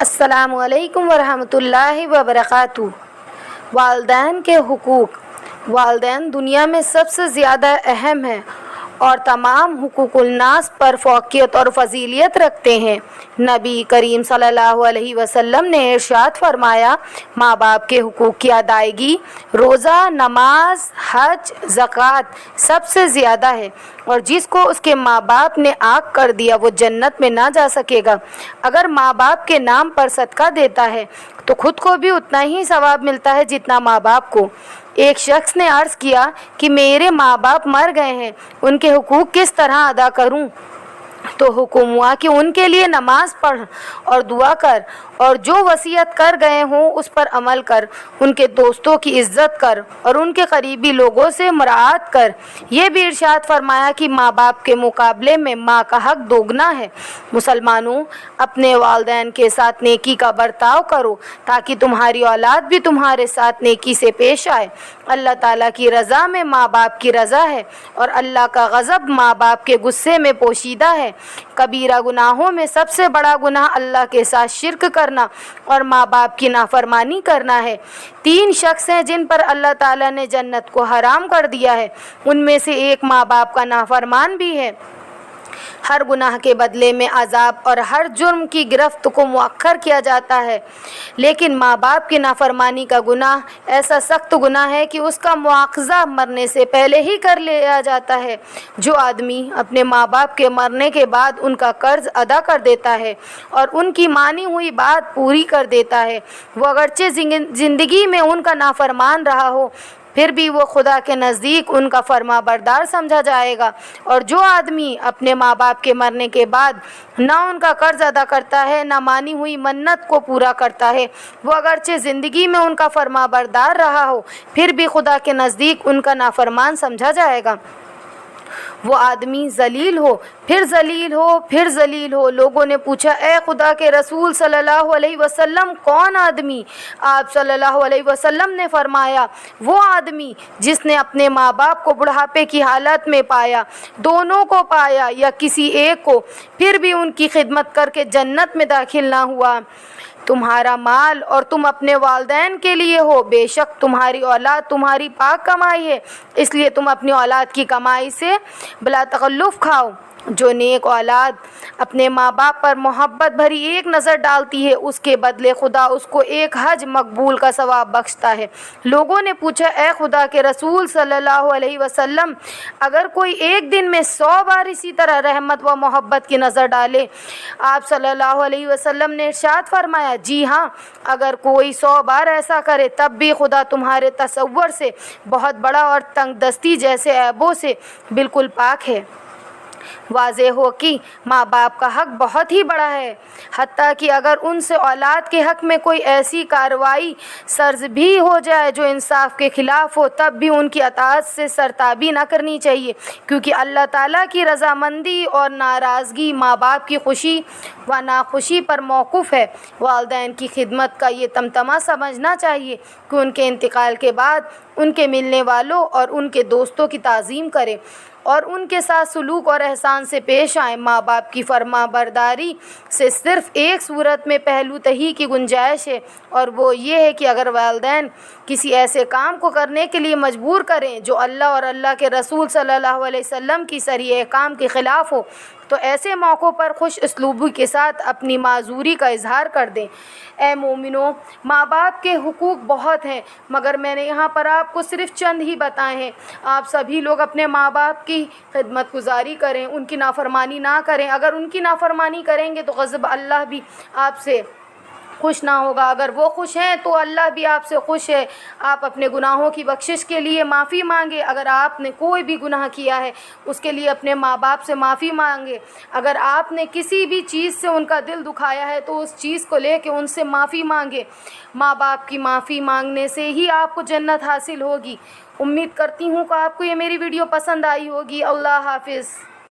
السلام علیکم ورحمۃ اللہ وبرکاتہ۔ والدین کے حقوق۔ والدین دنیا میں سب سے زیادہ اہم ہیں اور تمام حقوق الناس پر فوقیت اور فضیلیت رکھتے ہیں۔ نبی کریم صلی اللہ علیہ وسلم نے ارشاد فرمایا، ماں باپ کے حقوق کی ادائیگی روزہ، نماز، حج، زکوٰۃ سب سے زیادہ ہے، اور جس کو اس کے ماں باپ نے عاق کر دیا وہ جنت میں نہ جا سکے گا۔ اگر ماں باپ کے نام پر صدقہ دیتا ہے تو خود کو بھی اتنا ہی ثواب ملتا ہے جتنا ماں باپ کو۔ ایک شخص نے عرض کیا کہ میرے ماں باپ مر گئے ہیں، ان کے حقوق کس طرح ادا کروں؟ تو حکم ہوا کہ ان کے لیے نماز پڑھ اور دعا کر، اور جو وصیت کر گئے ہوں اس پر عمل کر، ان کے دوستوں کی عزت کر اور ان کے قریبی لوگوں سے مراعات کر۔ یہ بھی ارشاد فرمایا کہ ماں باپ کے مقابلے میں ماں کا حق دوگنا ہے۔ مسلمانوں، اپنے والدین کے ساتھ نیکی کا برتاؤ کرو تاکہ تمہاری اولاد بھی تمہارے ساتھ نیکی سے پیش آئے۔ اللہ تعالیٰ کی رضا میں ماں باپ کی رضا ہے، اور اللہ کا غضب ماں باپ کے غصے میں پوشیدہ ہے۔ کبیرہ گناہوں میں سب سے بڑا گناہ اللہ کے ساتھ شرک کرنا اور ماں باپ کی نافرمانی کرنا ہے۔ 3 شخص ہیں جن پر اللہ تعالیٰ نے جنت کو حرام کر دیا ہے، ان میں سے ایک ماں باپ کا نافرمان بھی ہے۔ ہر گناہ کے بدلے میں عذاب اور ہر جرم کی گرفت کو مؤخر کیا جاتا ہے، لیکن ماں باپ کی نافرمانی کا گناہ ایسا سخت گناہ ہے کہ اس کا مواخذہ مرنے سے پہلے ہی کر لیا جاتا ہے۔ جو آدمی اپنے ماں باپ کے مرنے کے بعد ان کا قرض ادا کر دیتا ہے اور ان کی مانی ہوئی بات پوری کر دیتا ہے، وہ اگرچہ زندگی میں ان کا نافرمان رہا ہو، پھر بھی وہ خدا کے نزدیک ان کا فرما بردار سمجھا جائے گا۔ اور جو آدمی اپنے ماں باپ کے مرنے کے بعد نہ ان کا قرض ادا کرتا ہے، نہ مانی ہوئی منت کو پورا کرتا ہے، وہ اگرچہ زندگی میں ان کا فرما بردار رہا ہو، پھر بھی خدا کے نزدیک ان کا نافرمان سمجھا جائے گا۔ وہ آدمی ذلیل ہو، پھر ذلیل ہو، پھر ذلیل ہو۔ لوگوں نے پوچھا، اے خدا کے رسول صلی اللہ علیہ وسلم، کون آدمی؟ آپ صلی اللہ علیہ وسلم نے فرمایا، وہ آدمی جس نے اپنے ماں باپ کو بڑھاپے کی حالت میں پایا، دونوں کو پایا یا کسی ایک کو، پھر بھی ان کی خدمت کر کے جنت میں داخل نہ ہوا۔ تمہارا مال اور تم اپنے والدین کے لیے ہو، بے شک تمہاری اولاد تمہاری پاک کمائی ہے، اس لیے تم اپنی اولاد کی کمائی سے بلا تکلف کھاؤ۔ جو نیک اولاد اپنے ماں باپ پر محبت بھری ایک نظر ڈالتی ہے، اس کے بدلے خدا اس کو ایک حج مقبول کا ثواب بخشتا ہے۔ لوگوں نے پوچھا، اے خدا کے رسول صلی اللہ علیہ وسلم، اگر کوئی ایک دن میں 100 بار اسی طرح رحمت و محبت کی نظر ڈالے؟ آپ صلی اللہ علیہ وسلم نے ارشاد فرمایا، جی ہاں، اگر کوئی 100 بار ایسا کرے تب بھی خدا تمہارے تصور سے بہت بڑا اور تنگ دستی جیسے عیبوں سے بالکل پاک ہے۔ واضح ہو کہ ماں باپ کا حق بہت ہی بڑا ہے، حتیٰ کہ اگر ان سے اولاد کے حق میں کوئی ایسی کارروائی سرز بھی ہو جائے جو انصاف کے خلاف ہو، تب بھی ان کی اطاعت سے سرتابی نہ کرنی چاہیے، کیونکہ اللہ تعالیٰ کی رضامندی اور ناراضگی ماں باپ کی خوشی و ناخوشی پر موقوف ہے۔ والدین کی خدمت کا یہ تمتمہ سمجھنا چاہیے کہ ان کے انتقال کے بعد ان کے ملنے والوں اور ان کے دوستوں کی تعظیم کریں اور ان کے ساتھ سلوک اور احسان سے پیش آئیں۔ ماں باپ کی فرما برداری سے صرف ایک صورت میں پہلو تہی کی گنجائش ہے، اور وہ یہ ہے کہ اگر والدین کسی ایسے کام کو کرنے کے لیے مجبور کریں جو اللہ اور اللہ کے رسول صلی اللہ علیہ وسلم کی صریح احکام کے خلاف ہو، تو ایسے موقعوں پر خوش اسلوبی کے ساتھ اپنی معذوری کا اظہار کر دیں۔ اے مومنوں، ماں باپ کے حقوق بہت ہیں، مگر میں نے یہاں پر آپ کو صرف چند ہی بتائے ہیں۔ آپ سبھی لوگ اپنے ماں باپ کی خدمت گزاری کریں، ان کی نافرمانی نہ کریں۔ اگر ان کی نافرمانی کریں گے تو غضب اللہ بھی آپ سے خوش نہ ہوگا، اگر وہ خوش ہیں تو اللہ بھی آپ سے خوش ہے۔ آپ اپنے گناہوں کی بخشش کے لیے معافی مانگے، اگر آپ نے کوئی بھی گناہ کیا ہے اس کے لیے اپنے ماں باپ سے معافی مانگے۔ اگر آپ نے کسی بھی چیز سے ان کا دل دکھایا ہے تو اس چیز کو لے کے ان سے معافی مانگے۔ ماں باپ کی معافی مانگنے سے ہی آپ کو جنت حاصل ہوگی۔ امید کرتی ہوں کہ آپ کو یہ میری ویڈیو پسند آئی ہوگی۔ اللہ حافظ۔